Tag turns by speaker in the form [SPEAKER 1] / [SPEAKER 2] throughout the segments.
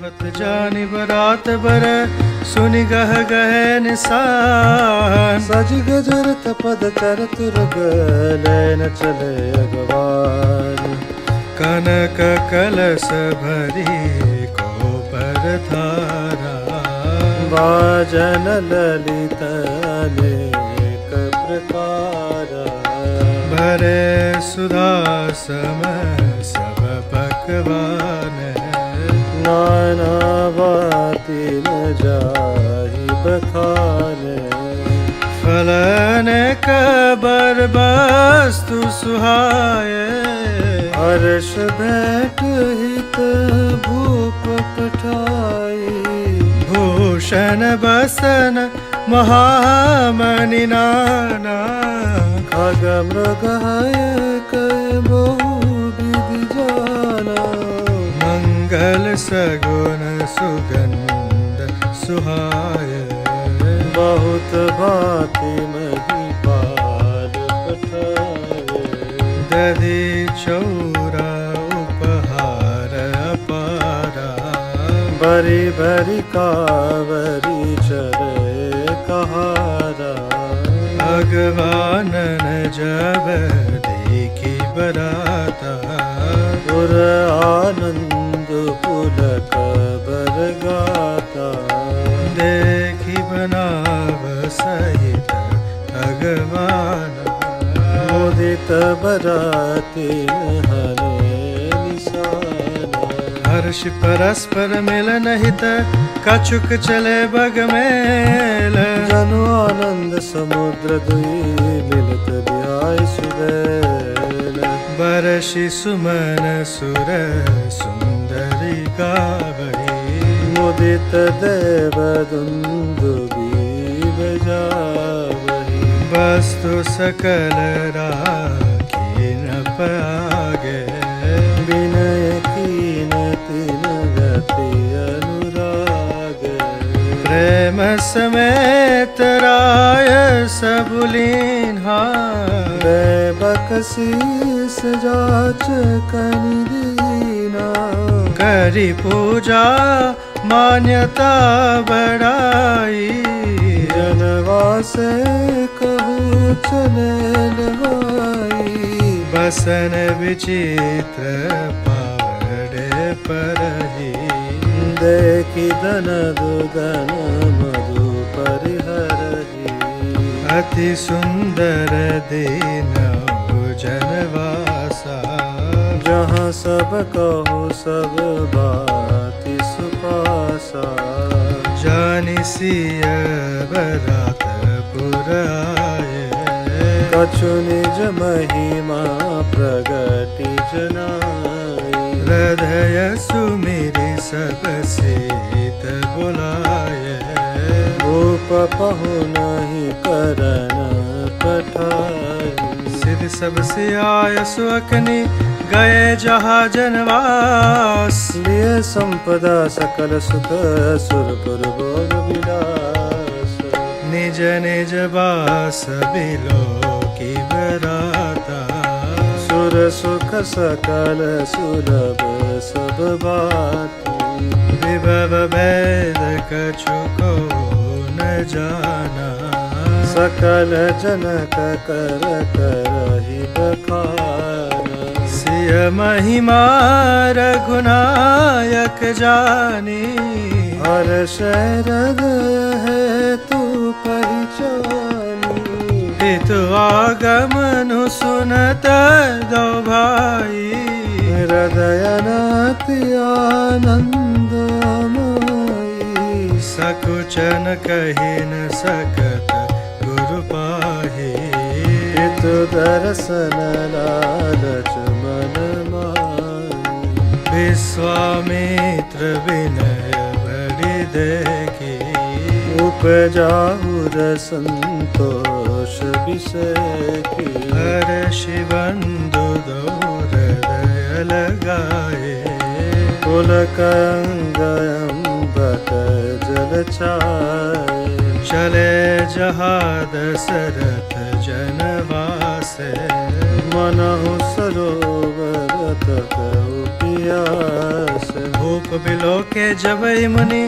[SPEAKER 1] बत जानी बरात बर सुनि गह गहे निशान
[SPEAKER 2] सज गजर तपद कर तुरग लैन चले अगवान
[SPEAKER 1] कनक कलश भरी को पर धारा
[SPEAKER 2] वाजन ललित अनेक प्रकार
[SPEAKER 1] भरे सुधा सम सब पकवान
[SPEAKER 2] नाना बाती न जाहि बखाने
[SPEAKER 1] फलन कबर वस्तु सुहाए
[SPEAKER 2] हर्ष भेंट हित भूप पठाई
[SPEAKER 1] भूषण बसन महामणि नाना
[SPEAKER 2] खग मृग कय बहु विधि जाना
[SPEAKER 1] मंगल सगुन सुगंध सुहाय
[SPEAKER 2] बहुत भांति महिपाल पठाए
[SPEAKER 1] दधि चौरा उपहार अपारा
[SPEAKER 2] बरी बरी कावरी चरे कहारा
[SPEAKER 1] भगवानन जब देखी बराता
[SPEAKER 2] पुर आनंद पुलक बर गाता
[SPEAKER 1] देखी बनाव सहित भगवान
[SPEAKER 2] मुदित बराती हरे निशान
[SPEAKER 1] हर्ष परस्पर मिलन हित कछुक चले बग मेल
[SPEAKER 2] जनु आनंद समुद्र दुई मिलत बिहाय सुबेल
[SPEAKER 1] बरषि सुमन सुर सुंदरी गावही
[SPEAKER 2] मुदित देव दुंदुबी बजावही
[SPEAKER 1] वस्तु सकल राखी न पागे
[SPEAKER 2] विनय कीन तिन गति अनुराग
[SPEAKER 1] प्रेम समेत राय सबुलीन्हा
[SPEAKER 2] बकसीस जाच कनि दीना
[SPEAKER 1] करी पूजा मान्यता बढ़ाई
[SPEAKER 2] जनवासे कहूँ चले लवाई
[SPEAKER 1] बसन विचित्र पावड़े परही
[SPEAKER 2] देखी धन दुदन मधु परिहरही
[SPEAKER 1] अति सुंदर दीन जनवासा
[SPEAKER 2] जहाँ सब कहो सब बाति सुपासा
[SPEAKER 1] जानि सिय बरात पुर आए
[SPEAKER 2] कछु निज महिमा प्रगति जनाई
[SPEAKER 1] हृदय सुमिरि सब सीत बुलाए
[SPEAKER 2] भूप पहु नहीं करन पठाई
[SPEAKER 1] सिद्ध सब से आय सुअकनि गए जहाँ जनवास
[SPEAKER 2] लिए संपदा सकल सुख सुरपुर भोग विलास
[SPEAKER 1] निज निज बास बिलो की बराता
[SPEAKER 2] सुर सुख सकल सुलभ सब बात
[SPEAKER 1] विभव वेद कछु को न जाना
[SPEAKER 2] सकल जनक कर करहि बखाना
[SPEAKER 1] सिय महिमा रघुनायक जानी
[SPEAKER 2] हर्ष हृदय है तू पहचानी
[SPEAKER 1] हितु आगमनु सुनत दो भाई
[SPEAKER 2] हृदय नाति आनंद माई
[SPEAKER 1] सकुचन कहि न सकत गुरु पाहि
[SPEAKER 2] हितु दर्शन लालच मन माई
[SPEAKER 1] विश्वामित्र विनय बड़ी देखी
[SPEAKER 2] उपजाहुर संतोष विषयी
[SPEAKER 1] हर्षि बंधु दो हृदय लगाए
[SPEAKER 2] पुलक अंगयंबक जल चाय
[SPEAKER 1] चले जहाँ दशरथ जनवासे
[SPEAKER 2] मनहु सरोवर तक यस
[SPEAKER 1] भूप बिलो के जबई मुनि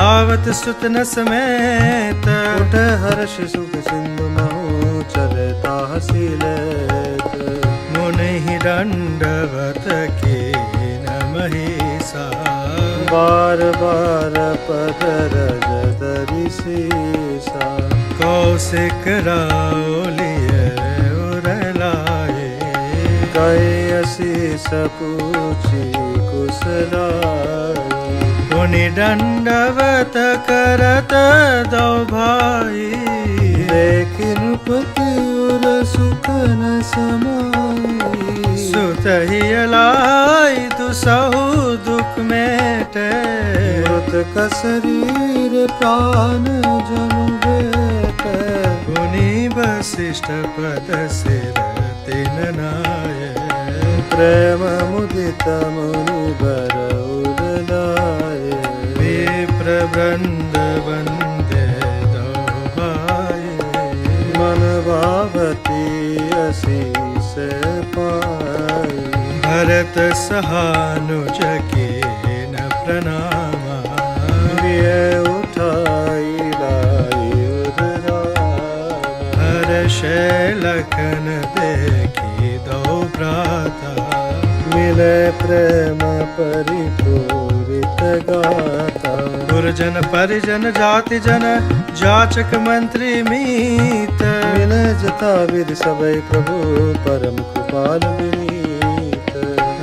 [SPEAKER 1] आवत सुत न समेत
[SPEAKER 2] उठ हर्ष सुख सिंधु महु चलता हसी लेत
[SPEAKER 1] मुनि दंडवत की महिषा
[SPEAKER 2] बार बार पद रज धरि सीसा
[SPEAKER 1] कौशिक राउलिय उरलाए
[SPEAKER 2] कई शीस पूछी कुशलाई
[SPEAKER 1] मुनि दंडवत करत दो भाई
[SPEAKER 2] देखि नृपति उर सुख न समाई
[SPEAKER 1] सुत ही लाई दुसहु दुख मेटे
[SPEAKER 2] मृत का शरीर प्राण जनु बेटे
[SPEAKER 1] मुनि वशिष्ठ पद सिर तिन नाय
[SPEAKER 2] प्रेम मुदित मुनि बर उरलाए
[SPEAKER 1] विप्र वृंद वंदे दो भाई
[SPEAKER 2] मन भावती असीस पाई
[SPEAKER 1] भरत सहानुज के न प्रणामा
[SPEAKER 2] प्रिय उठाई लाई उदराम
[SPEAKER 1] हर्ष लखन देखी दो भ्राता
[SPEAKER 2] मिले प्रेम परिपूरित गाता
[SPEAKER 1] गुरजन परिजन जाति जन जाचक मंत्री मीत
[SPEAKER 2] मिले जता विधि सबै प्रभु परम कृपाल विनीत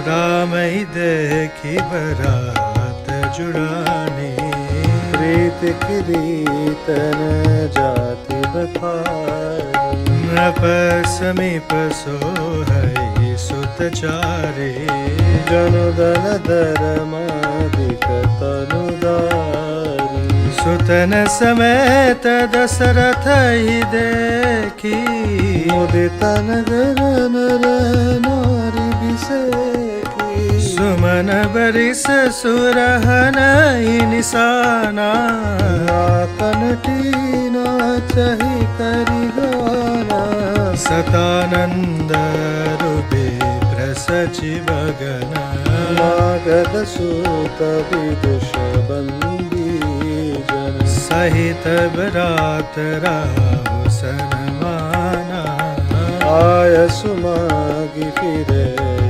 [SPEAKER 1] राम ही देखी बरात जुड़ानी
[SPEAKER 2] प्रीत किरीतन जाति बखानी
[SPEAKER 1] नृप समीप सोहई सुत चारे
[SPEAKER 2] जनुदन धर्मादिक तनुदारी
[SPEAKER 1] सुतन समेत दशरथ ही देखी
[SPEAKER 2] मुदित नगर नर नारी बिसेकी
[SPEAKER 1] सुमन बरिस सुरहन ही निशाना
[SPEAKER 2] कनटीना चही करी गाना
[SPEAKER 1] सतानंद रूपे प्रसचिव गना
[SPEAKER 2] मागध सूत विदुष बंदी जन
[SPEAKER 1] सहित बरात राहु सनमाना
[SPEAKER 2] आय सुमागी फिरे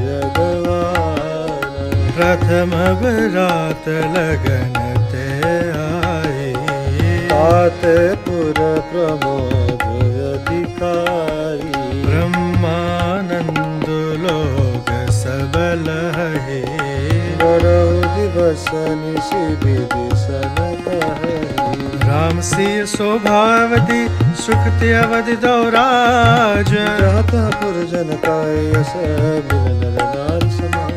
[SPEAKER 2] यगवान
[SPEAKER 1] प्रथम बरात लगन ते आए
[SPEAKER 2] ताते पुर प्रमोद अधिकारी
[SPEAKER 1] ब्रह्मानंद लोग सबल है
[SPEAKER 2] बरहु दिवस निशि विधि सन कहे
[SPEAKER 1] राम सिर शोभावती सुखति अवधि दौराज
[SPEAKER 2] जाता पुर जन काय यस मिलन नार समाज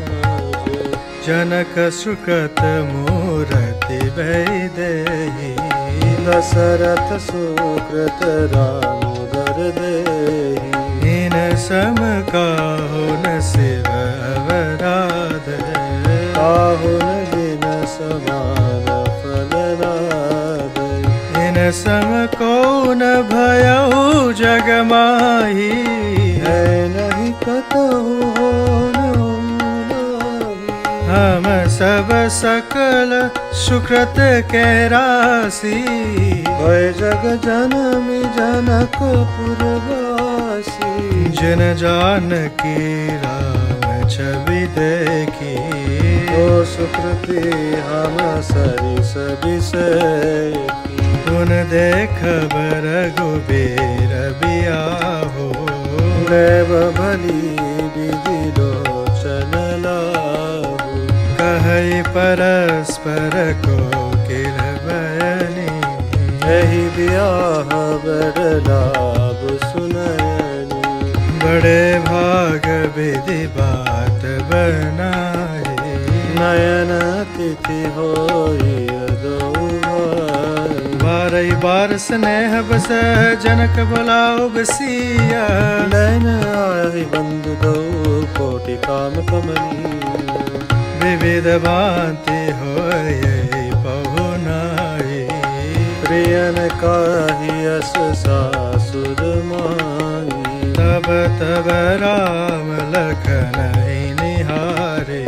[SPEAKER 1] जनक सुकत मूरति वैदेही
[SPEAKER 2] दशरथ सुकृत राम दर देहि
[SPEAKER 1] इन सम काहु न शिव अवराध
[SPEAKER 2] काहुन दिन समान फल नाद
[SPEAKER 1] इन सम को न भयउ जग माही
[SPEAKER 2] है नहीं कतहु होनु
[SPEAKER 1] हम सब सकल सुकृत के राशि
[SPEAKER 2] भय जग जनमी जनक पुरवासी
[SPEAKER 1] जिन जान की राम छवि देखी
[SPEAKER 2] ओ सुकृति हम सरिस बिसेकी
[SPEAKER 1] पुन देख रघुबीर बियाहो
[SPEAKER 2] देव भली विधि लोचन लाहु
[SPEAKER 1] कहई परस्पर को किल बयनी
[SPEAKER 2] यही ब्याह बड़ लाभ सुनयनी
[SPEAKER 1] बड़े भाग विधि बात बनाए
[SPEAKER 2] नयन तिथि होई दो भाई
[SPEAKER 1] बारई बार स्नेह बस जनक बुलाओ बसिया
[SPEAKER 2] नैन आहि बंधु दो कोटि काम कमनी
[SPEAKER 1] विविध भांति होए पहुनाई
[SPEAKER 2] प्रियन काही यस सासुर माई
[SPEAKER 1] तब तब राम लखन निहारे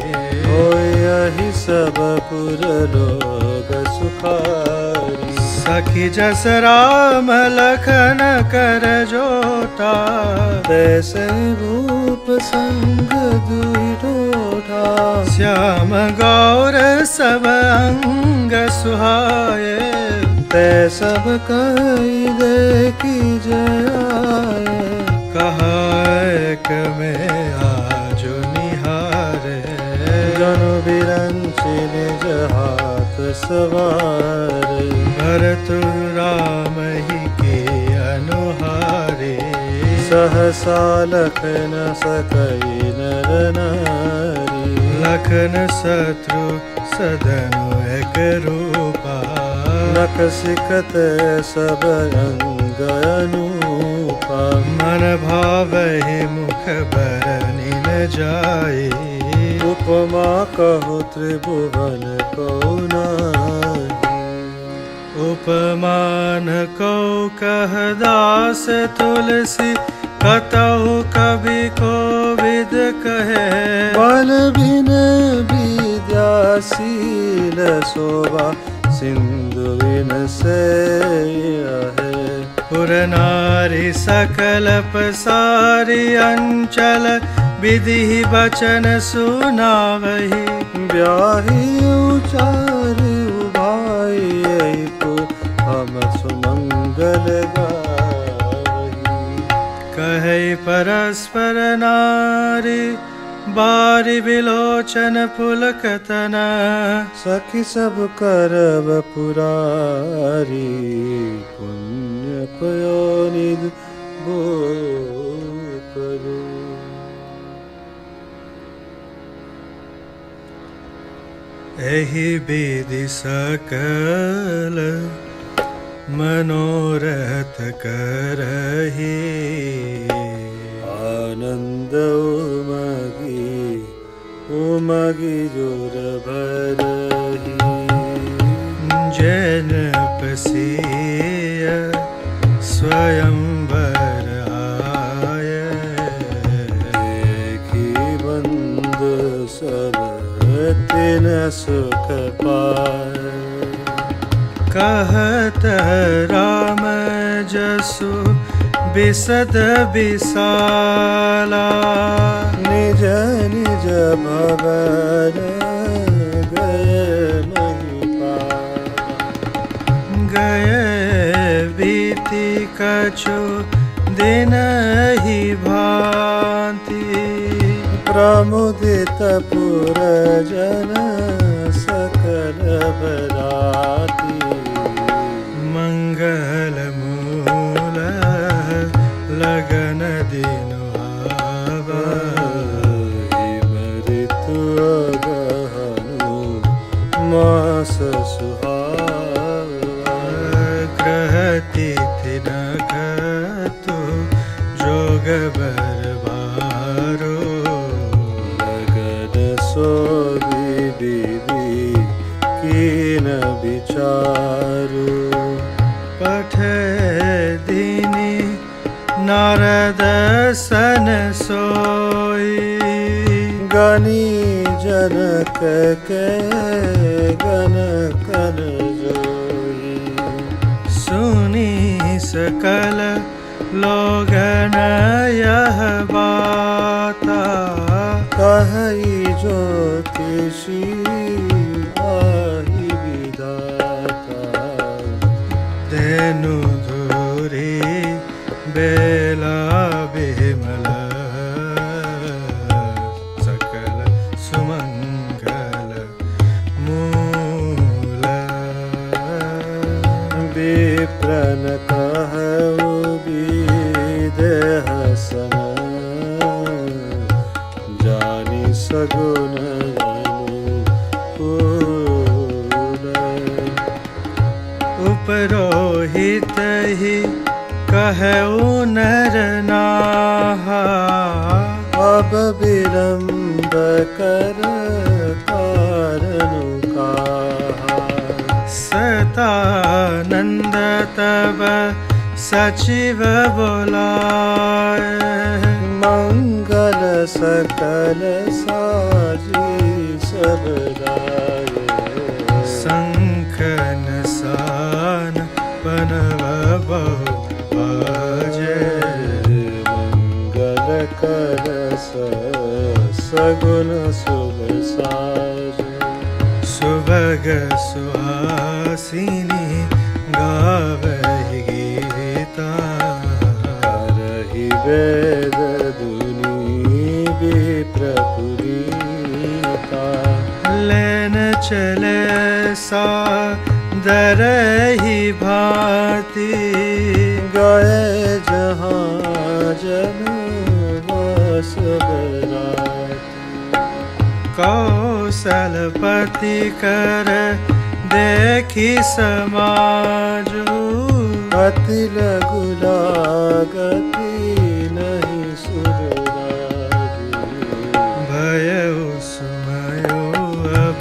[SPEAKER 2] होई यही सब पुर लोग सुखारी।
[SPEAKER 1] सखी जस राम लखन कर जोटा,
[SPEAKER 2] तैसे रूप संग दुई डोठा।
[SPEAKER 1] श्याम गौर सब अंग सुहाए,
[SPEAKER 2] तै सब कई देखी जयाए।
[SPEAKER 1] कहा एक में आज निहारे,
[SPEAKER 2] जनु बिरंचि निज हाथ सवारे।
[SPEAKER 1] भरत राम ही के अनुहारे,
[SPEAKER 2] सहसा लखन सकई नर नारी।
[SPEAKER 1] लखन शत्रु सदनु एक रूपा,
[SPEAKER 2] नख सिखत सब अंग अनूपा।
[SPEAKER 1] मन भावहि मुख बरनि न जाए,
[SPEAKER 2] उपमा कहु त्रिभुवन को नाही।
[SPEAKER 1] उपमान को कह दास तुलसी, कतहु कवि कोविद कहे।
[SPEAKER 2] बल बिन विद्याशील शोभा, सिंधु बिन से आहे।
[SPEAKER 1] पुर नारी सकल पसारी, अंचल विधि बचन सुनावही।
[SPEAKER 2] ब्याही उचारी उभाई, पुर हम सुमंगल गावही।
[SPEAKER 1] कहे परस्पर नारी, बारी बिलोचन पुलकतन।
[SPEAKER 2] सखी सब करब पुरारी, पुण्य पयोनिधि गोपरो।
[SPEAKER 1] एहि विधि सकल मनोरथ करहि,
[SPEAKER 2] आनंद उमगी जोर भरही।
[SPEAKER 1] जैन पसिय स्वयंवर आय,
[SPEAKER 2] देखी बंद सब तिन सुख पाय।
[SPEAKER 1] कहत राम जसु बिसद विशाला,
[SPEAKER 2] निज निज भवन गए महिपाला।
[SPEAKER 1] गए बीती कछु दिन ही भांति,
[SPEAKER 2] प्रमुदित पुरजन सकल बराती।
[SPEAKER 1] मंगल मूल लगन दिन
[SPEAKER 2] ऋतु गहनु मास सुहावा।
[SPEAKER 1] ग्रह तिथि नखतु जोग बरबारो,
[SPEAKER 2] लगन सोधि विधि कीन विचारु।
[SPEAKER 1] पठे दीनी नारद सन सोई,
[SPEAKER 2] गनी जनक के गन कन जोई।
[SPEAKER 1] सुनी सकल लोगन यह बाता,
[SPEAKER 2] कहि ज्योतिषी आहि विधाता।
[SPEAKER 1] तेनु धूरी बेला बिमल, सकल सुमंगल मूल।
[SPEAKER 2] विप्रन कहु विदेह सन, जानि सगुन अनुकूल।
[SPEAKER 1] उपरोहित ही कहु नर नाहा,
[SPEAKER 2] अब विलंब कर कारनु कहा।
[SPEAKER 1] सतानंद तब सचिव बोलाए,
[SPEAKER 2] मंगल सकल साजी सब
[SPEAKER 1] लखन सान पनव बहु बाजे।
[SPEAKER 2] मंगल करस सगुन शुभ साज।
[SPEAKER 1] सुभग सुहासिनी गावहि गीता।
[SPEAKER 2] करहि वेद धुनि विप्रपुरीता।
[SPEAKER 1] लेन चले सा दरहि भांति।
[SPEAKER 2] गए जहाँ जन बस बराती।
[SPEAKER 1] कौशलपति कर देखी समाजु।
[SPEAKER 2] अति लघु लागति नहीं सुरराजु।
[SPEAKER 1] भयउ सुमयो अब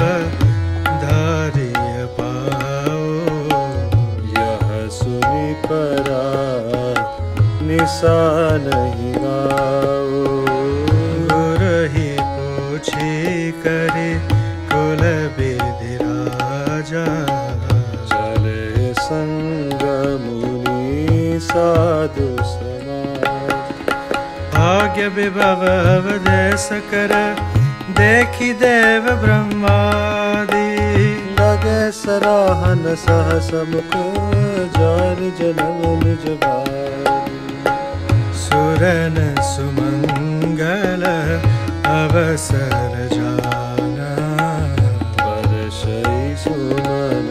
[SPEAKER 1] धारिय पाओ।
[SPEAKER 2] यह सुनि परा निशा नहीं गाओ।
[SPEAKER 1] गुरहि पूछी करि कुल विधि राजा।
[SPEAKER 2] चले संग मुनि साधु समाज।
[SPEAKER 1] भाग्य विभव अवदेश कर देखी देव ब्रह्मादि।
[SPEAKER 2] लगे सराहन सहस मुख जान जनम निज बारी।
[SPEAKER 1] सुरन सुमंगल अवसर जाना।
[SPEAKER 2] बरसई सुमन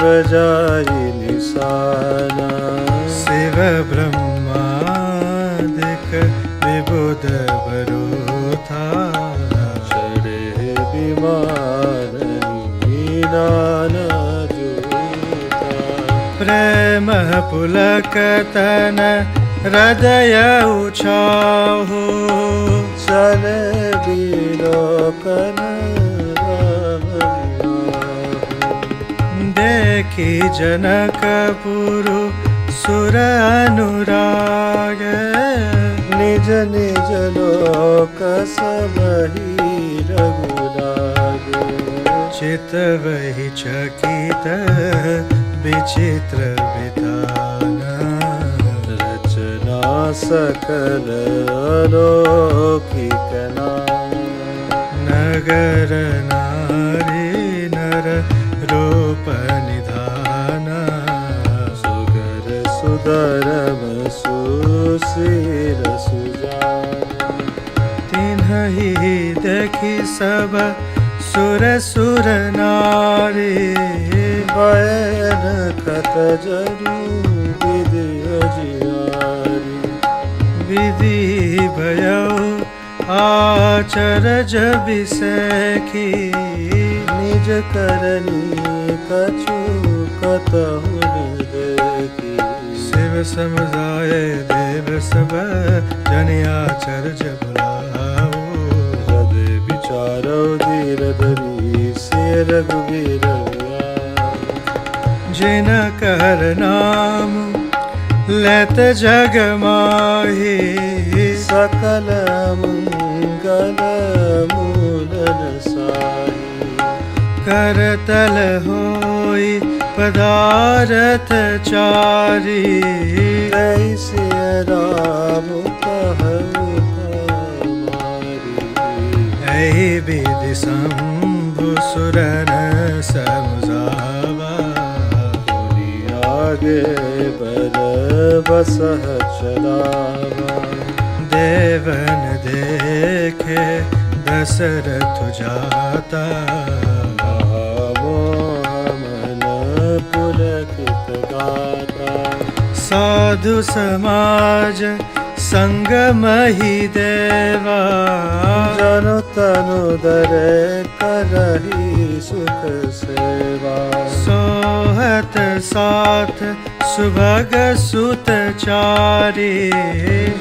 [SPEAKER 2] बजाई निशाना।
[SPEAKER 1] शिव ब्रह्मादिक विबुध बरूथा।
[SPEAKER 2] चढ़े विमान नाना जूता।
[SPEAKER 1] प्रेम पुलक तन हृदय उछाहो।
[SPEAKER 2] चले विलोकन राम विलाहो।
[SPEAKER 1] देखी जनकपुरु सुर अनुराग।
[SPEAKER 2] निज निज लोक सबहि रघुलागे।
[SPEAKER 1] चितवहि चकित विचित्र विधाना।
[SPEAKER 2] रचना सकल अलौकिक नाना।
[SPEAKER 1] नगर नारी नर रूप निधाना।
[SPEAKER 2] सुगर सुधरम सुशील सुजाना।
[SPEAKER 1] तिन्हि देखी सब सुर सुर नारी।
[SPEAKER 2] बैन खत जरु विधि अजियारी।
[SPEAKER 1] विधि भयउ आचरज बिसखी।
[SPEAKER 2] निज करनी कछु कतहु न देखी।
[SPEAKER 1] शिव समुदाय देव सब जन आचरज बुलाओ।
[SPEAKER 2] हृदय विचारो धीर धरी से रघुवीर
[SPEAKER 1] जिन कर नाम लेत जग माही।
[SPEAKER 2] सकल मंगल मूलन साही।
[SPEAKER 1] करतल होई पदारथ चारी।
[SPEAKER 2] ऐसे राम कहु हमारी।
[SPEAKER 1] ऐहि विधि शंभु सुरन समुझावा।
[SPEAKER 2] तुरी आगे बर बसह चलावा।
[SPEAKER 1] देवन देखे दशरथ जाता।
[SPEAKER 2] मन पुलकित गाता।
[SPEAKER 1] साधु समाज संग मही देवा।
[SPEAKER 2] जनु तनु दरे करहि सुख सेवा।
[SPEAKER 1] सोहत साथ सुभग सुत चारी।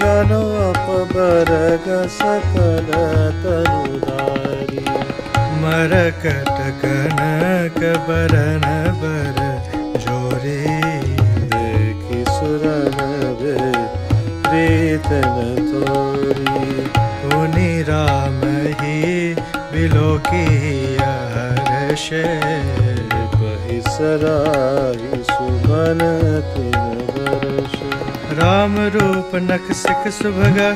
[SPEAKER 2] जनु अपबरग सकल तनुधारी।
[SPEAKER 1] मरकट कनक बरन बर जोरी।
[SPEAKER 2] देखि सुरन वे प्रीतन तोरी।
[SPEAKER 1] पुनि राम ही बिलोकी हर्षे।
[SPEAKER 2] बिसराई सुमन तिन बरस
[SPEAKER 1] राम रूप नख सिख सुभगा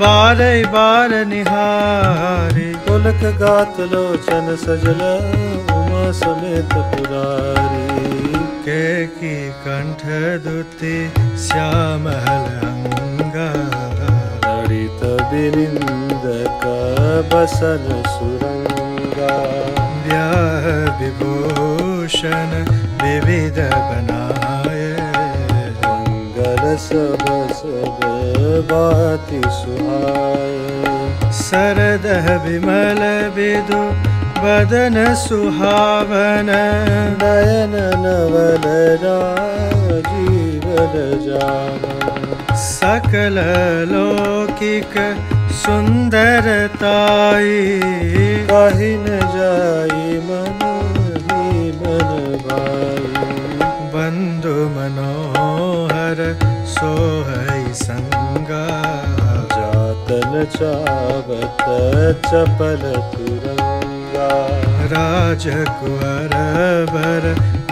[SPEAKER 1] बारह बार निहारे
[SPEAKER 2] पुलक गात लोचन सजला उमा समेत पुरारी
[SPEAKER 1] के की कंठ दुति श्यामल अंगा
[SPEAKER 2] ललित बिनिंदक बसन सुरंगा
[SPEAKER 1] व्याह विभूषण विविध बनाए
[SPEAKER 2] सब सब बाति सुहाय
[SPEAKER 1] सरद विमल विदु बदन सुहावन
[SPEAKER 2] नयन नवल राजीवन जान
[SPEAKER 1] सकल लौकिक सुंदरताई
[SPEAKER 2] कहि न जाई मन ही मन भाई
[SPEAKER 1] बंधु मनोहर सोहई संगा
[SPEAKER 2] जातन चावत चपल तुरंगा
[SPEAKER 1] राजकुंवर बर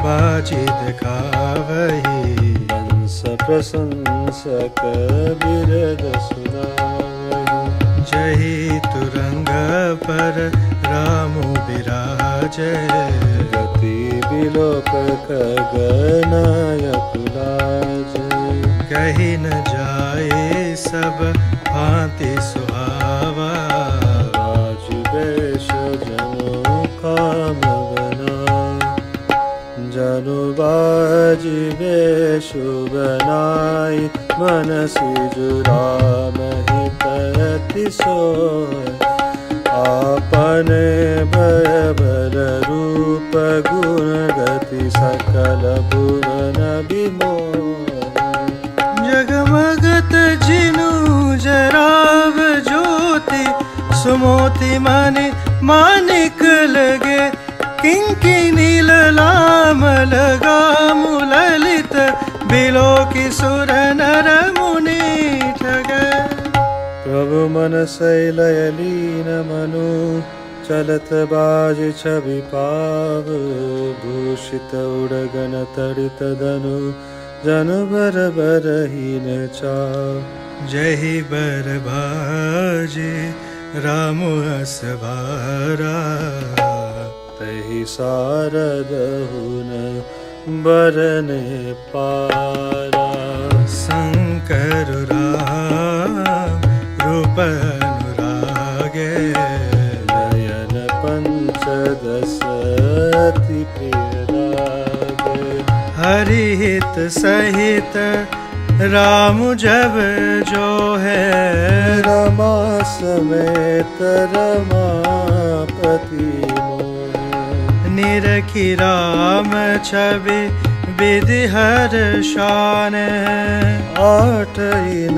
[SPEAKER 1] बाजी दिखावही
[SPEAKER 2] हंस प्रशंसक बिरद सुनावही
[SPEAKER 1] जही तुरंग पर रामु विराजे
[SPEAKER 2] गति बिलोक गगनायक लाज
[SPEAKER 1] कहीं न जाए सब भांति सुहावा
[SPEAKER 2] राज वेश जनु काम बना जनु बाज वेश बनाई मन सिजुराम हितति सोय आपने बल रूप गुण गति सकल भुवन विमोह
[SPEAKER 1] जगमगत जिनु जराव ज्योति सुमोति माने मानिक लगे किंकिनी लाम लगा मुललित बिलो की सुर नर मुनि ठगे
[SPEAKER 2] प्रभु मन शैलय लीन मनु चलत बाज छवि पाव भूषित उड़गन तड़ित धनु जन बर बरहीन चाव
[SPEAKER 1] जही बर भाजे राम असवारा
[SPEAKER 2] तहि सारद हुन बरने पारा
[SPEAKER 1] शंकर राम रूप अनुरागे
[SPEAKER 2] नयन पंचदश अति प्रिय लागे
[SPEAKER 1] हरिहित सहित राम जब जो है
[SPEAKER 2] रमा समेत रमापति मोहे
[SPEAKER 1] निरखी राम छवि विधि हर शान
[SPEAKER 2] आठ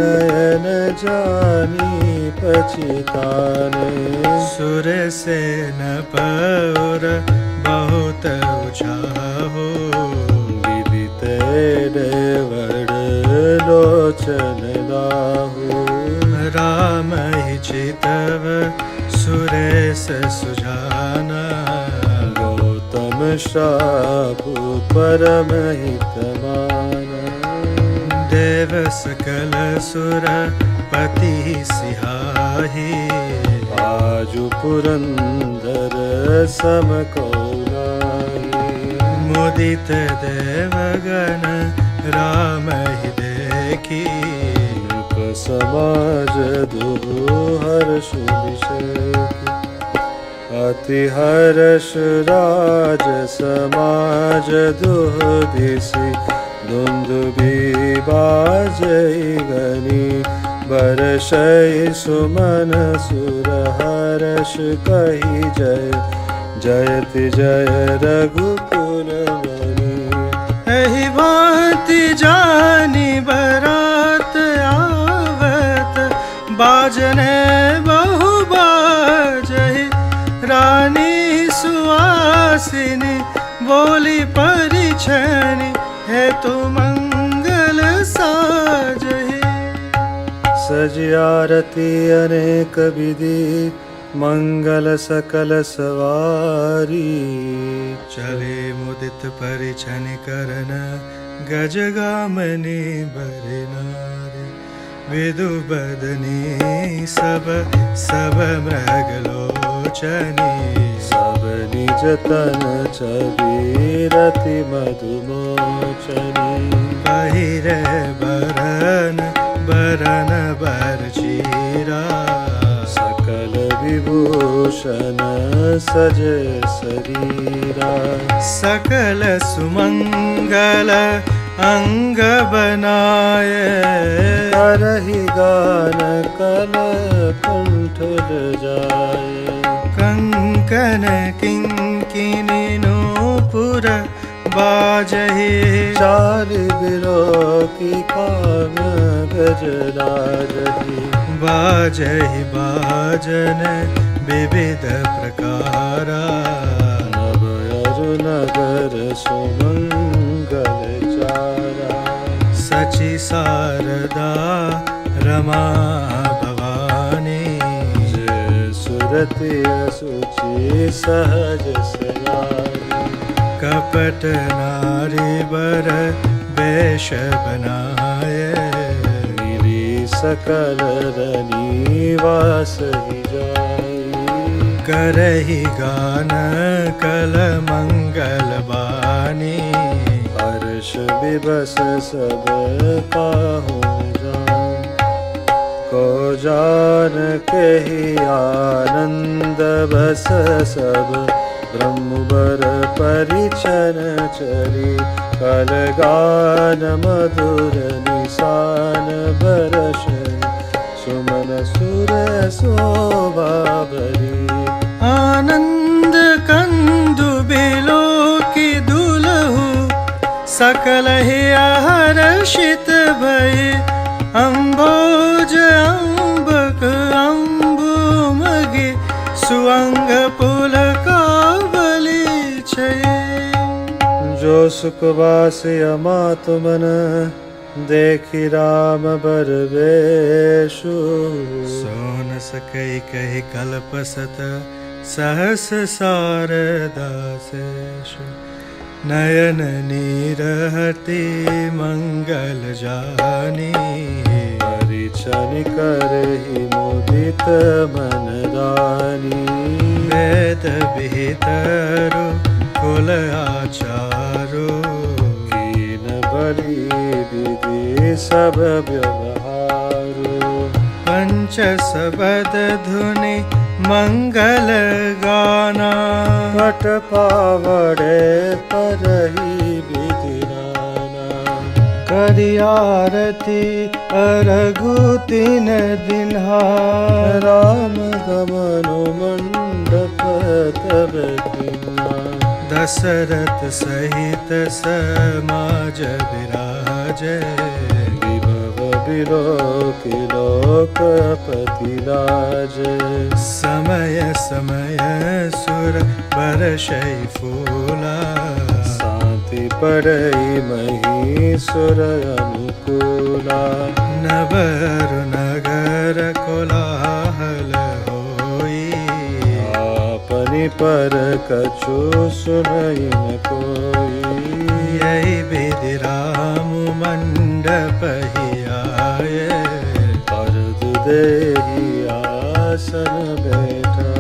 [SPEAKER 2] नयन जानी पछिताने
[SPEAKER 1] सुर से न पौर बहुत उछाहो
[SPEAKER 2] विदित देवड़ लोचन लाहू
[SPEAKER 1] राम ही चितव सुरेश सुजाना
[SPEAKER 2] गौतम शापु परम हित माना
[SPEAKER 1] देव सकल सुर पति सिहाही
[SPEAKER 2] आजु पुरंदर सम कौलाई
[SPEAKER 1] मुदित देवगण राम ही देखी
[SPEAKER 2] नृप समाज दुहु हर्ष विषेक अति हर्ष राज समाज दुह दिशि दुंदुभि बाजै गनी बरसै सुमन सुर हर्ष कहि जय जयति जय रघुकुल मणि
[SPEAKER 1] एहि भांति जानी बरात आवत बाजने बहु बाजहि रानी सुहासिनी बोली परिछनि है तो मंगल साजहि
[SPEAKER 2] सजी आरती अनेक विधि मंगल सकल सवारी
[SPEAKER 1] चले मुदित परिछन करन गजगामनि बरनारी विदु बदनी सब सब मृगलोचनी
[SPEAKER 2] सब निज तन छबीरति मधुमोचनी
[SPEAKER 1] पहिरे बरन बरन बरचीरा
[SPEAKER 2] सकल विभूषण सजे शरीरा
[SPEAKER 1] सकल सुमंगल अंग बनाए
[SPEAKER 2] करहि गान कल कंठ जाए
[SPEAKER 1] कंकन किंकिनी नूपुर बाजहि
[SPEAKER 2] चार बिरो की कान गजराजहि
[SPEAKER 1] बाजहि बाजन विविध प्रकारा
[SPEAKER 2] नव अरु नगर सुमंगल चारा
[SPEAKER 1] सचि शारदा रमा भवानी
[SPEAKER 2] जय सुरति असुचि सहज सयानी
[SPEAKER 1] कपट नारी बर वेश बनाए
[SPEAKER 2] गिरि सकल रनिवास ही जाई
[SPEAKER 1] करहि गान कल मंगल बानी
[SPEAKER 2] हर्ष विवश सब काहू जान को जान के ही आनंद बस सब ब्रह्मवर परिचन चरी कल गान मधुर निशान बरस सुमन सुर शोभा भरी
[SPEAKER 1] आनंद कंदु बिलो की दुलहु सकल ही हर्षित भय अम्भोज अम्बक अम्बु मगे सुअंग पुलकावली छय
[SPEAKER 2] जो सुखवास अमात मन देखि राम बर वेशु
[SPEAKER 1] सोन सकई कहि कल्पसत सहस सारदासेषु नयन नीरहति मंगल जानी
[SPEAKER 2] परिचन करहि मुदित मन रानी
[SPEAKER 1] वेद विहितरु कुल आचारो
[SPEAKER 2] कीन बलि विधि सब व्यवहारो
[SPEAKER 1] पंच सबद धुनि मंगल गाना
[SPEAKER 2] पट पावड़े परहि विधि नाना
[SPEAKER 1] करि आरती अरघु तीन दिन्हा
[SPEAKER 2] राम गमनु मंडप तब किन्हा
[SPEAKER 1] दशरथ सहित समाज विराजे
[SPEAKER 2] विभव बिलोकि लोकपति लाजे
[SPEAKER 1] समय समय सुर बरसै फूला
[SPEAKER 2] शांति पड़ई मही सुर अनुकूला
[SPEAKER 1] नबर नगर कोलाहल होई
[SPEAKER 2] अपनी पर कछु सुनई न कोई
[SPEAKER 1] यही विधि राम मंडप ही आए
[SPEAKER 2] अर्ध देहि आसन बैठा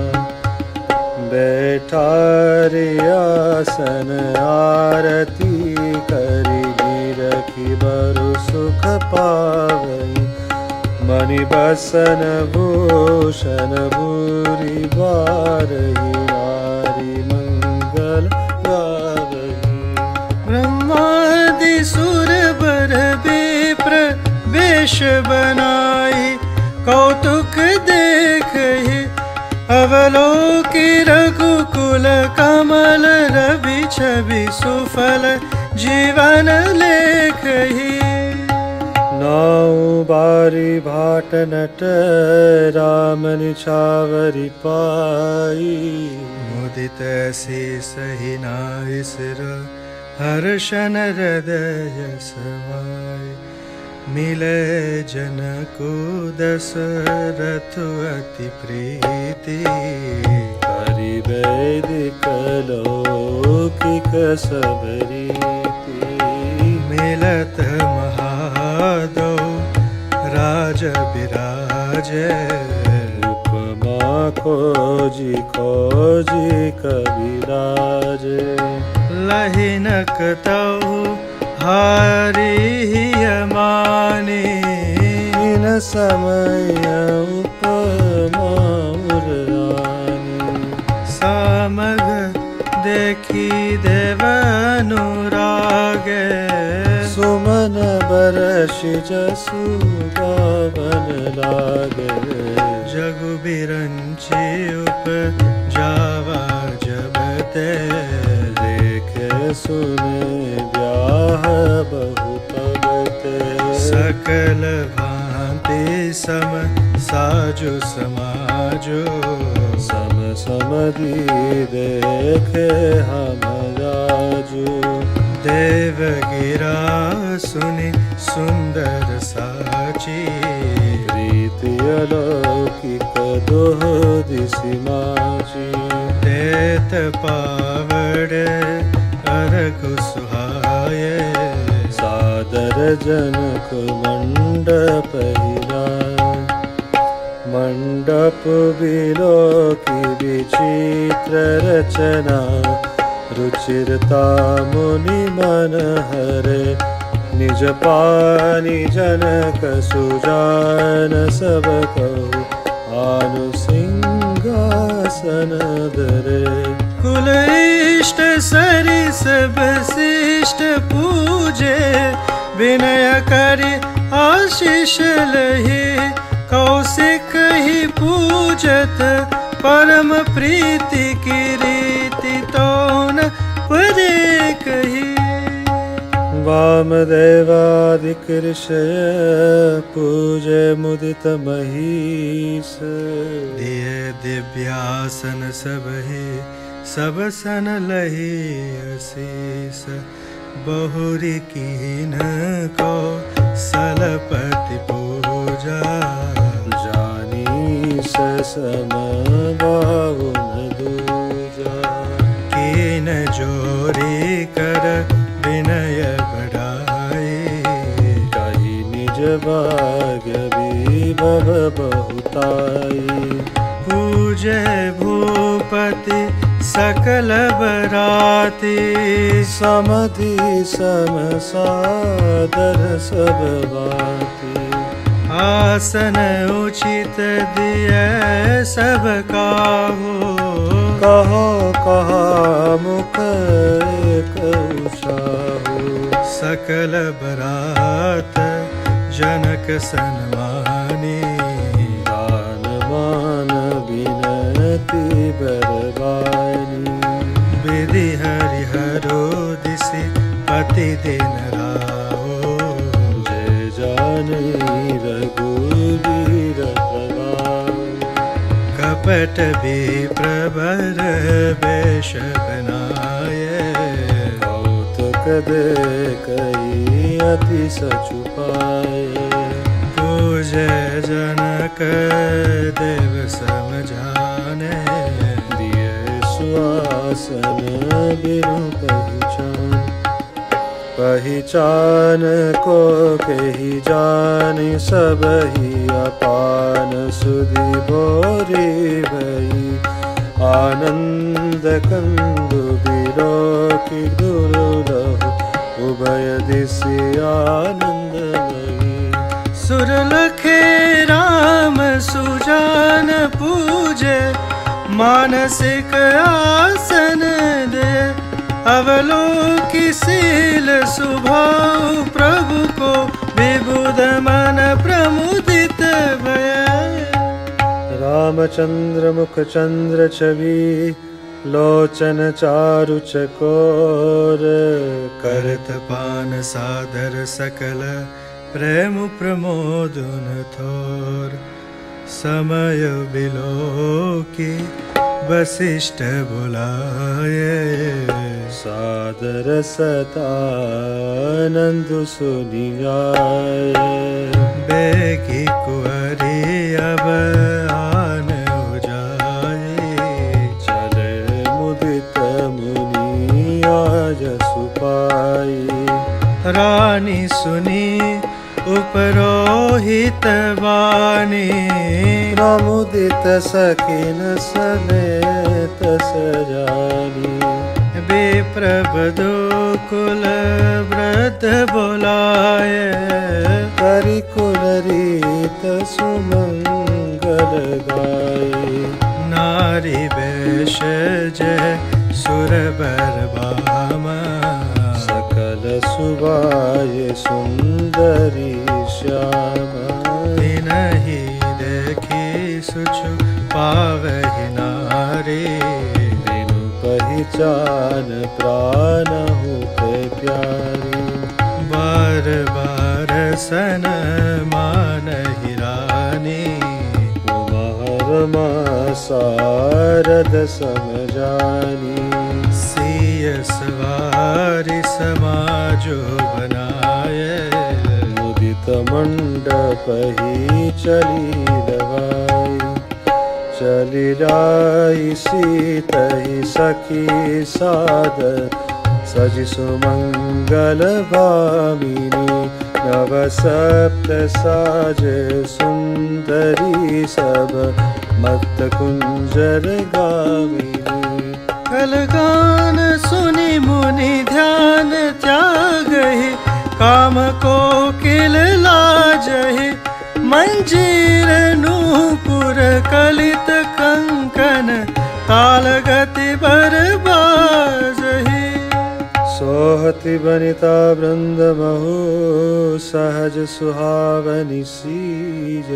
[SPEAKER 2] बैठा रे आसन आरती करी रखी बरु सुख पावई मणि बसन भूषण भूरि बारही नारी मंगल गावही
[SPEAKER 1] ब्रह्मादि सुर बर विप्र वेश बनाई कौतुक देखहि अवलोकि रघुकुल कमल रवि छवि सुफल जीवन लेखहि
[SPEAKER 2] नाउ बारी भाट नट राम निछावरी पाई
[SPEAKER 1] मुदित शीस ही नाइसर हर्षन हृदय समाय मिले जनकु दशरथ अति प्रीति
[SPEAKER 2] हरि वैदिक लौकिक सब रीति
[SPEAKER 1] मिलत महादो राज विराजे
[SPEAKER 2] उपमा खोजी खोजी कविराज
[SPEAKER 1] लहिनक तऊ हरि माने
[SPEAKER 2] इन समय उपमा उरानी
[SPEAKER 1] समग देखी देवनुरागे
[SPEAKER 2] सुमन बरस जसु गावन लागे
[SPEAKER 1] जगु बिरंची उप जावा जब ते
[SPEAKER 2] देखे सुने ब्याह बहुत ते
[SPEAKER 1] सकल भांति सम साजु समाजो
[SPEAKER 2] सम समधि देखे हम राजू
[SPEAKER 1] देव गिरा सुनि सुंदर साची
[SPEAKER 2] प्रीति अलौकिक दोह दिसि माची
[SPEAKER 1] देत पावड़ अरघु सुहाये
[SPEAKER 2] सादर जनक मंडप हिराए मंडप बिलोकी विचित्र रचना रुचिरता मुनि मन हरे निज पानी जनक सुजान सब कहु आनु सिंहासन धरे
[SPEAKER 1] कुल इष्ट सरिस वशिष्ठ पूजे विनय करि आशीष लहि कौशिक ही पूजत परम प्रीति की रीति तो न पदे कही
[SPEAKER 2] वामदेवादिक ऋषय पूजे मुदित महीस
[SPEAKER 1] दिए दिव्यासन सब ही सब सन लही असीस बहुरी कीन को सलपति पूजा
[SPEAKER 2] जानी सम बाहुन दूजा
[SPEAKER 1] कीन जोरी कर विनय बढ़ाई
[SPEAKER 2] कही निज भाग्य विभव बहुताई
[SPEAKER 1] पूजे भूपति सकल बराती
[SPEAKER 2] समधि सम सादर सब बाती
[SPEAKER 1] आसन उचित दिए सब काहू
[SPEAKER 2] कहो कहा मुख एक उषाहु
[SPEAKER 1] सकल बरात जनक सन्मानी
[SPEAKER 2] दान मान विनती बरबानी
[SPEAKER 1] विधि हरिहरो दिशि पति दिन राहो
[SPEAKER 2] जय जानी रघुवीर प्रभाव
[SPEAKER 1] कपट भी प्रबर वेश बनाए
[SPEAKER 2] कौतुक दे कई अति सचुपाए
[SPEAKER 1] पूजे जनक देव समझाने
[SPEAKER 2] दिए सुआसन बिनु पहचान पहचान को कही जानी सब ही अपान सुधि भोरी भई आनंद कंदु बिलोकी दुर्लभ उभय दिशि आनंदमयी
[SPEAKER 1] सुर लखे राम सुजान पूजे मानसिक आसन दे अवलोकिशील स्वभाव प्रभु को विबुध मन प्रमुदित भय
[SPEAKER 2] रामचंद्र मुख चंद्र छवि लोचन चारु चकोर
[SPEAKER 1] करत पान सादर सकल प्रेम प्रमोदन थोर समय बिलोकी वशिष्ठ बुलाए
[SPEAKER 2] सादर सतानंद सुनि आए।
[SPEAKER 1] बेगी कुंवरी अब आन उजाए,
[SPEAKER 2] चले मुदित मुनि आज सुपाई।
[SPEAKER 1] रानी सुनी उपरोहित वाणी,
[SPEAKER 2] प्रमुदित सखिन समेत सजानी।
[SPEAKER 1] विप्रबधु कुल वृद्ध बुलाए,
[SPEAKER 2] करि कुल रीत सुमंगल गाई।
[SPEAKER 1] नारी वेश जय सुर बर बामा,
[SPEAKER 2] सकल सुबाय सुंदरी श्यामा।
[SPEAKER 1] तिनहि देखी सुचु पावहि नारी,
[SPEAKER 2] बिनु पहचान प्राणहु ते प्यारी।
[SPEAKER 1] बार बार सन मानहि रानी,
[SPEAKER 2] उमा सारद समझानी।
[SPEAKER 1] सिय सवारी समाजो बनाए,
[SPEAKER 2] मुदित मंडप ही चली दवाई। चली राई सीतहि सखी सादर, सजि सुमंगल भामिनी। नव सप्त साजे सुंदरी सब, मत्त कुंजर गामिनी।
[SPEAKER 1] कलगान सुनि मुनि ध्यान त्यागहि, काम को किल लाजहि। मंजीर नूपुर कलित कंकन, ताल गति बरबाजहि।
[SPEAKER 2] सोहति बनिता वृंद महु, सहज सुहावनि सीज।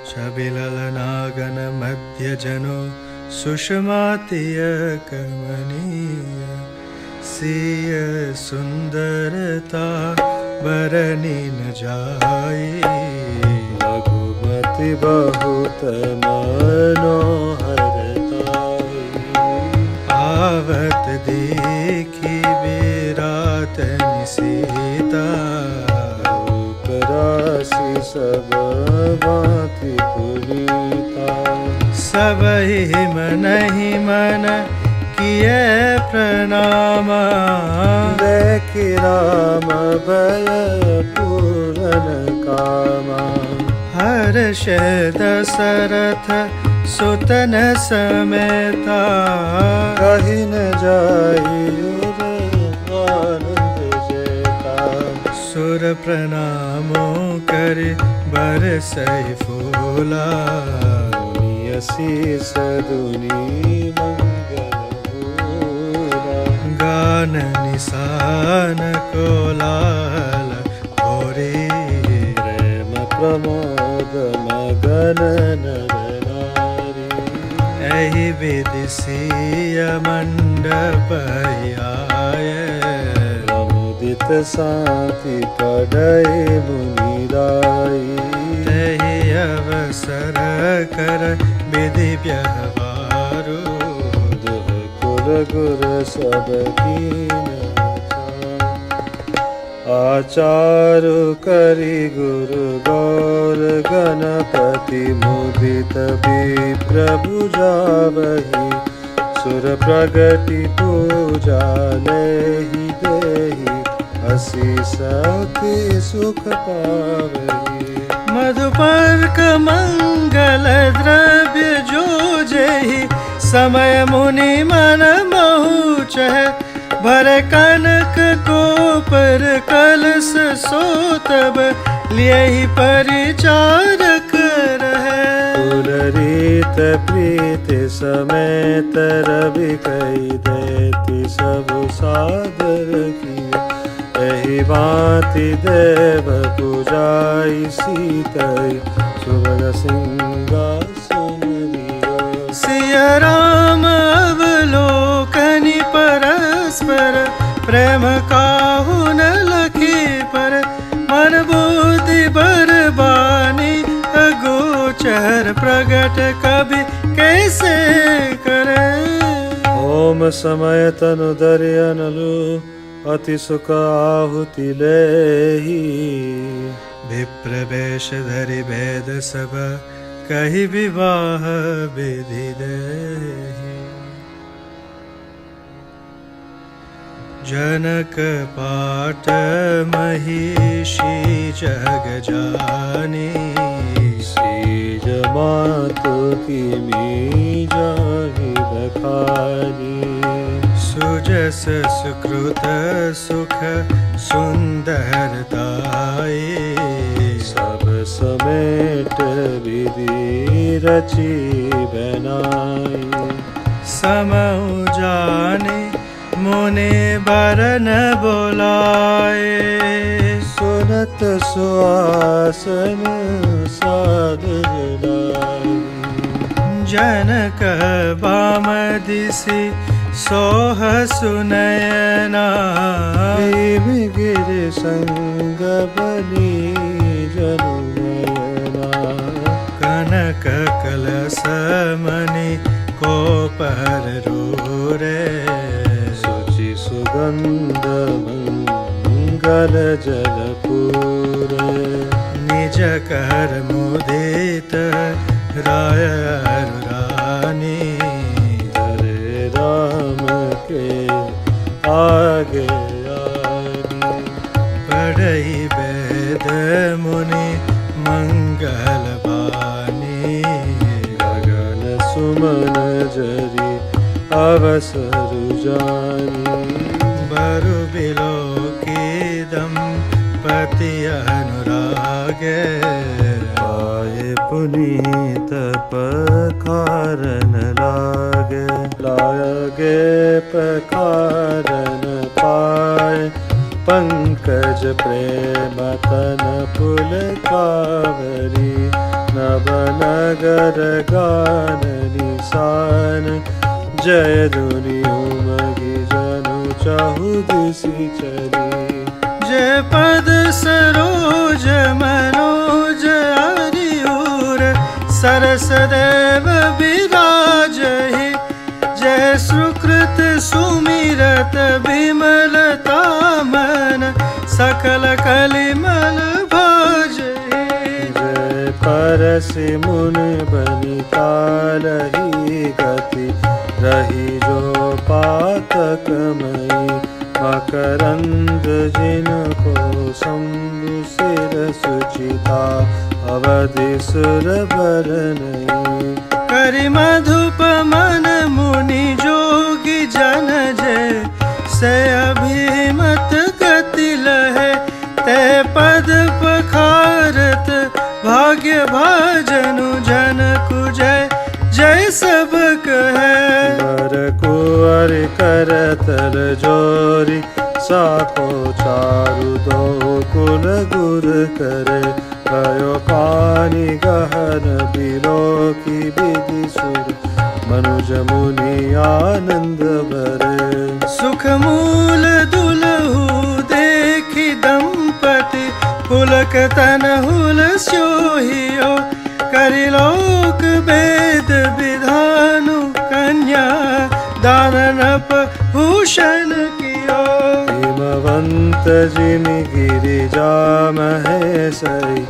[SPEAKER 1] छबिलल नागन मध्य जनो, सुषमातिय कमनीय। सिय सुंदरता बरनी न जाई,
[SPEAKER 2] लघुमति बहुत मनोहरताई।
[SPEAKER 1] आवत देखी विराट सीता,
[SPEAKER 2] रूप राशि सब भांति पुनीता।
[SPEAKER 1] सबहि मनहि मन किए प्रणाम,
[SPEAKER 2] देखि राम भय पूरन कामा।
[SPEAKER 1] हर्ष दशरथ सुतन समेता,
[SPEAKER 2] कहि न जाइयुर आनंद जेता।
[SPEAKER 1] सुर प्रणामो कर बरसहि फूला,
[SPEAKER 2] शीस दुनी मंगल भूला।
[SPEAKER 1] गान निशान कोलाल भोरे,
[SPEAKER 2] प्रेम प्रमोद मगन नर नारी।
[SPEAKER 1] एहि विधि सिय मंडप आए,
[SPEAKER 2] प्रमुदित साथी पड़ै मुनि राई।
[SPEAKER 1] तहि अवसर कर विधि व्यवहारो,
[SPEAKER 2] दुह कुल गुर सब कीन। आचारु करि गुरु गौर गणपति, मुदित विप्र बुझावहि। सुर प्रगति पूजा लेहि देहि, हसी सती सुख पावहि।
[SPEAKER 1] मधुपर्क मंगल द्रव्य जो जेहि, समय मुनि मन महु चह। भर कनक कोपर कलश सोतब, लियहि परिचारक रहे।
[SPEAKER 2] कुल रीत प्रीति समेत रवि कहि देति, सब सादर किया। एहि भांति देव पूजाई सीतै, सुभग सिंहासन दिया।
[SPEAKER 1] सिय राम अवलोकनि परस्पर, प्रेम काहू न लखी पर। मन बुद्धि बरबानी अगोचर, प्रगट कभी कैसे करे।
[SPEAKER 2] होम समय तनु दर्यनलु अति सुख आहुति लेहि
[SPEAKER 1] विप्र वेश धरि भेद सब कहि विवाह विधि देहि जनक पाट महिषी जग जानी
[SPEAKER 2] सीज मातु की जाहि बखानी
[SPEAKER 1] सुजस सुकृत सुख सुंदरताये
[SPEAKER 2] सब समेट विधि रची बनाई
[SPEAKER 1] समउ जाने मुनि बरन बोलाए
[SPEAKER 2] सुनत सुआसन सादर लाई
[SPEAKER 1] जनक बाम दिसि सोह सुनयना
[SPEAKER 2] भीम गिर संग बनी जनुनयना
[SPEAKER 1] कनक कलश मणि को पर रे
[SPEAKER 2] सुचि सुगंध मंगल जलपूर
[SPEAKER 1] निज कर मुदित राय रानी
[SPEAKER 2] हरे राम के आगे आनी
[SPEAKER 1] पढ़ई वेद मुनि मंगल बानी
[SPEAKER 2] गगन सुमन जरी अवसर जानी
[SPEAKER 1] बरु बिलो की दंपति अनुरागे
[SPEAKER 2] आए पुनीत पखारन लागे पखारन पाए पंकज प्रेम तन पुल कावरी नव नगर गान निशान जय धुनि उमगी जनु चाहु दिशि चली
[SPEAKER 1] जय पद सरोज मनोज हरिऊर सरस देव विराजहि जय सुकृत सुमिरत विमलता मन सकल कलिमल भाजहि
[SPEAKER 2] जय परसि मुनि बनितालहि गति रही जो पातकमयी मकरंद जिनको शंभु सिर सुचिता अवधि सुर बरनई
[SPEAKER 1] करि मधुप मन मुनि जोगी जन जय से अभिमत गति लहे ते पद पखारत भाग्य भाजनु जन कुजय जय सब कहे
[SPEAKER 2] बर कुंवर करतल जोरी साको चारु दो कुल गुर करे भयो पानी गहन बिलो की विधि सुर मनुज मुनि आनंद भरे
[SPEAKER 1] सुख मूल दुलहु देखि दंपति पुलक तन हुल स्योहियो करिलोक वेद विधानु कन्या दाननप भूषण कियो
[SPEAKER 2] हिमवंत जिमि गिरिजा महेशई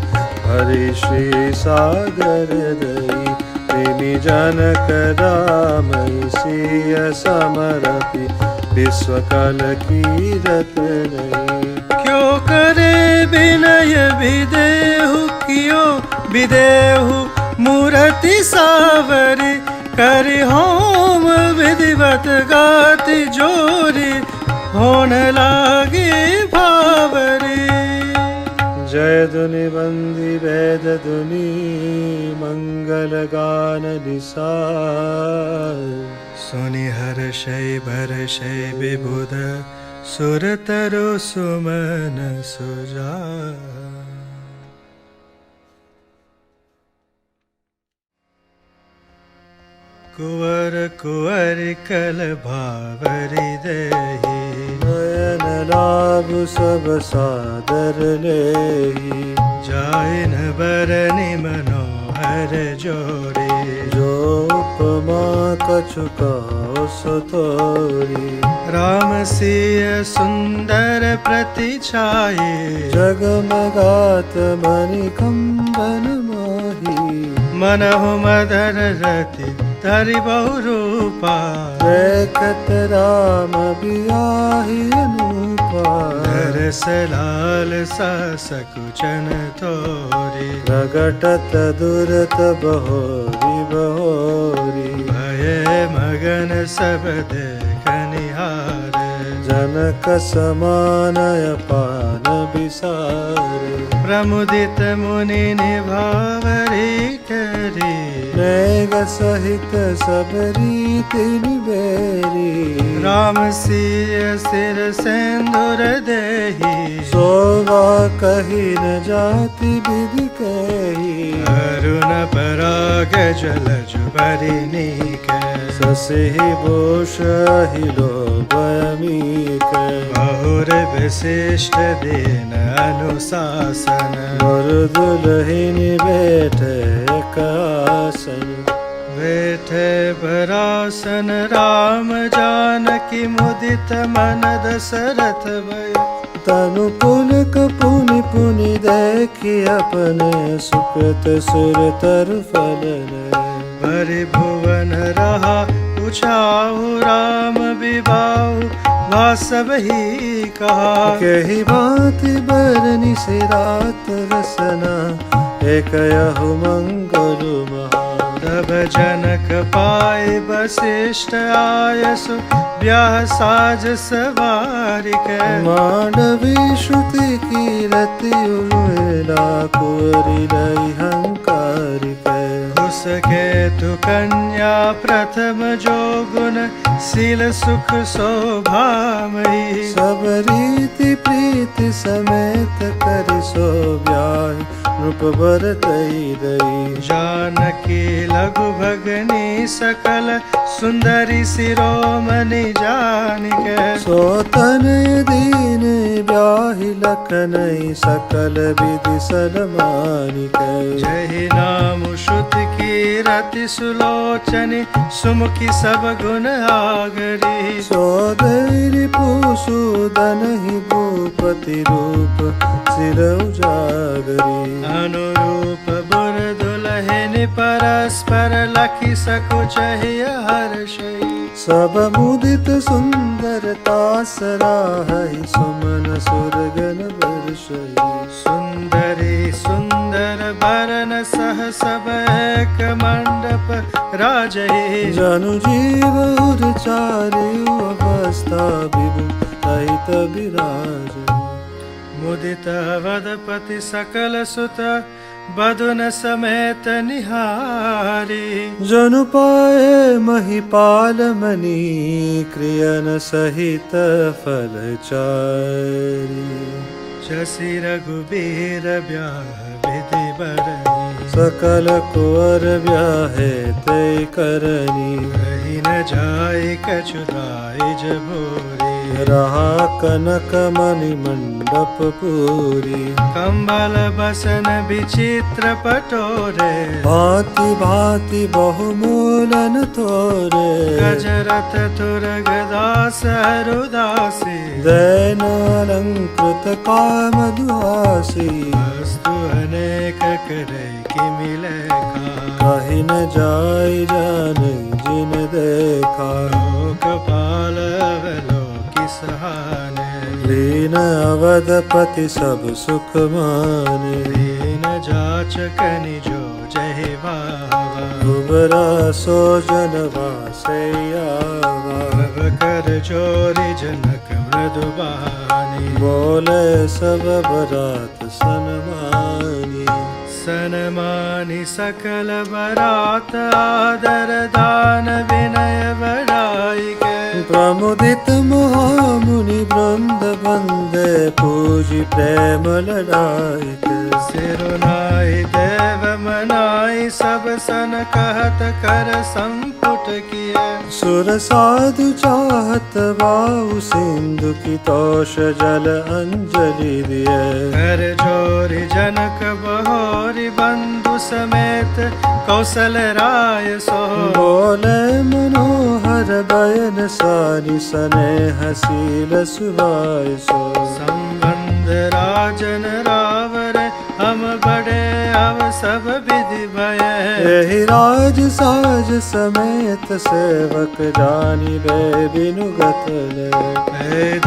[SPEAKER 2] हरि श्री सागर दई प्रेमी जनक रामई सिय समरपि विश्वकल कीरत नहीं
[SPEAKER 1] क्यों करे विनय विदेहु कियो विदेहु मूर्ति सावरी करि होम विधिवत गाति जोरी होन लागी भावरी
[SPEAKER 2] जय धुनि बंदी वेद धुनि मंगल गान निसार
[SPEAKER 1] सुनि हर्षै भर्षै विबुध सुरतरु सुमन सुजा कुंवर कुंवर कल भावरी देहि
[SPEAKER 2] नयन लाभ सब सादर लेहि
[SPEAKER 1] जाइन बरनि मनोहर कर जोरे।
[SPEAKER 2] जो उपमा कछु कहो सो तोरी।
[SPEAKER 1] राम सिय सुंदर प्रति छाये,
[SPEAKER 2] जगमगात मणिकंबन मोही।
[SPEAKER 1] मनहु मदर रति धरि बहु रूपा,
[SPEAKER 2] देखत राम बियाहि अनूपा।
[SPEAKER 1] दरस लाल सा सकुचन तोरे,
[SPEAKER 2] प्रगटत दुरत बहोरी बहोरी।
[SPEAKER 1] भय मगन सब देख निहार,
[SPEAKER 2] जनक समानय पान बिसार।
[SPEAKER 1] प्रमुदित मुनि निभावरी करी,
[SPEAKER 2] नेग सहित सब रीति निबेरी।
[SPEAKER 1] राम सिय सिर सिंदूर देहि,
[SPEAKER 2] सोवा कही न जाति विधि कही।
[SPEAKER 1] अरुण पराग जलज बरिनीक,
[SPEAKER 2] ससहि भूषहि लोभयमीक।
[SPEAKER 1] बहुर विशिष्ट दीन अनुशासन,
[SPEAKER 2] दुलहिनी बैठे एक आसन।
[SPEAKER 1] बैठे बरासन राम जानकी, मुदित मन दशरथ भय।
[SPEAKER 2] तनु पुलक पुनि पुनि देखी अपने, सुकृत सुर तर फलन।
[SPEAKER 1] परिभुवन रहा पूछाऊ, राम विबाहु वासव ही कहा।
[SPEAKER 2] कही भांति बरनि सिरात रसना, एक यहु मंगल महा।
[SPEAKER 1] तब जनक पाए वशिष्ठ आयसु, ब्याह साज सवारिक।
[SPEAKER 2] मांडवी श्रुति की रति उर्मिला, कुंवरी लई हंकारिक।
[SPEAKER 1] उसके तु कन्या प्रथम जो गुण, शील सुख शोभामयी।
[SPEAKER 2] सब रीति प्रीति समेत करि सो ब्याह, नृप बर दई दई।
[SPEAKER 1] जानकी लघु भगनी सकल, सुंदरी शिरोमणि जानिक।
[SPEAKER 2] सोतनय दीन ब्याहि लखनई, सकल विधि सलमानिक।
[SPEAKER 1] जहि नाम श्रुति की रति सुलोचनी, सुमुखी सब गुण आगरी।
[SPEAKER 2] सोदरी पूसूदन ही भूपति रूप, सिर उजागरी।
[SPEAKER 1] अनुरूप बुर दुलहिन परस्पर, लखी सकुचहि हर्षई।
[SPEAKER 2] सब मुदित सुंदरता सराहहि, सुमन सुरगन वर्षहि।
[SPEAKER 1] सुंदरी सुंदर बरन सह, सब एक मंडप राजहि।
[SPEAKER 2] जनु जीव उर चारु, अवस्था विभु सहित विराज।
[SPEAKER 1] मुदित वदपति सकल सुत, बदुन समेत निहारी।
[SPEAKER 2] जनु पाए महिपाल मणि, क्रियन सहित फलचारी।
[SPEAKER 1] शशि रघुबीर ब्याह विधि बरनी,
[SPEAKER 2] सकल कुंवर ब्याहे तय करनी।
[SPEAKER 1] कहीं न जाय कछु दाय भोरी।
[SPEAKER 2] रहा कनक मणि मंडप पूरी।
[SPEAKER 1] कंबल बसन विचित्र पटोरे,
[SPEAKER 2] भांति भांति बहुमूलन तोरे।
[SPEAKER 1] गजरथ तुर गदा सरुदासी,
[SPEAKER 2] दैनालंकृत काम दुआसी।
[SPEAKER 1] वस्तु अनेक करे कि मिले खा,
[SPEAKER 2] कहीं न जाय जान जिन देखा।
[SPEAKER 1] लोकपाल अवलोकि सहाने,
[SPEAKER 2] लीन अवधपति सब सुख माने।
[SPEAKER 1] दीन जाचक निजो जहि भावा,
[SPEAKER 2] उबरा सो जनवासे आवा।
[SPEAKER 1] अब कर जोरी जनक मृदुबानी,
[SPEAKER 2] बोले सब बरात सनमानी।
[SPEAKER 1] सनमानि सकल बरात, आदर दान विनय बड़ाई के।
[SPEAKER 2] प्रमुदित महामुनि वृंद बंदे, पूजी प्रेम लड़ाई के।
[SPEAKER 1] सिरुनाई देव मनाई, सब सन कहत कर संपुट किए।
[SPEAKER 2] सुर साधु चाहत वाहु, सिंधु की तोष जल अंजलि दिए।
[SPEAKER 1] कर जोरी जनक बहोरी, बंधु प्रभु समेत कौशल राय सो
[SPEAKER 2] बोले मनोहर बयन सारी स्नेहशील सुभाय सो
[SPEAKER 1] संबंध राजन रावर हम बड़े अव सब विधि भय
[SPEAKER 2] यही राज साज समेत सेवक जानी बे बिनुगत ले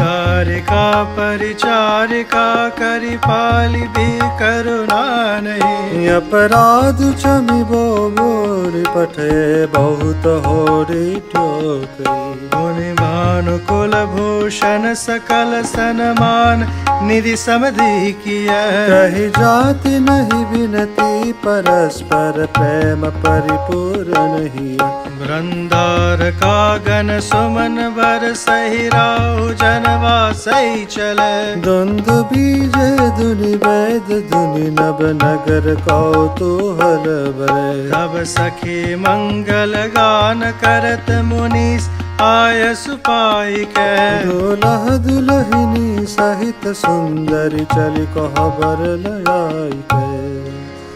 [SPEAKER 1] धारिका परिचारिका करि पाली भी करुणा नहीं
[SPEAKER 2] अपराध क्षमि बो बोरि पठे बहुत होरी ठोकरी
[SPEAKER 1] मुनि भानुकुल भूषण सकल सन्मान निधि समधि किया
[SPEAKER 2] कही जाति नहीं विनती परस्पर प्रेम परिपूर्ण ही
[SPEAKER 1] वृंदार कागन सुमन वर सही राहु जनवा सही चले
[SPEAKER 2] द्वंद्व बीज दुनि वैद दुनि नभ नगर कौतूहल भरे
[SPEAKER 1] तब सखी मंगल गान करत मुनीस आय सुपाई के
[SPEAKER 2] दुलह दुलहिनी सहित सुंदरी चली कहबर लयाई के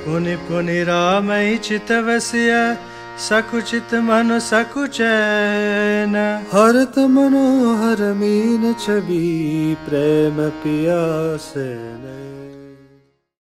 [SPEAKER 1] पुनि पुनि रामई चितवस्य सकुचित मनु सकुचैन
[SPEAKER 2] हरत मनोहर मीन छवि प्रेम पिया से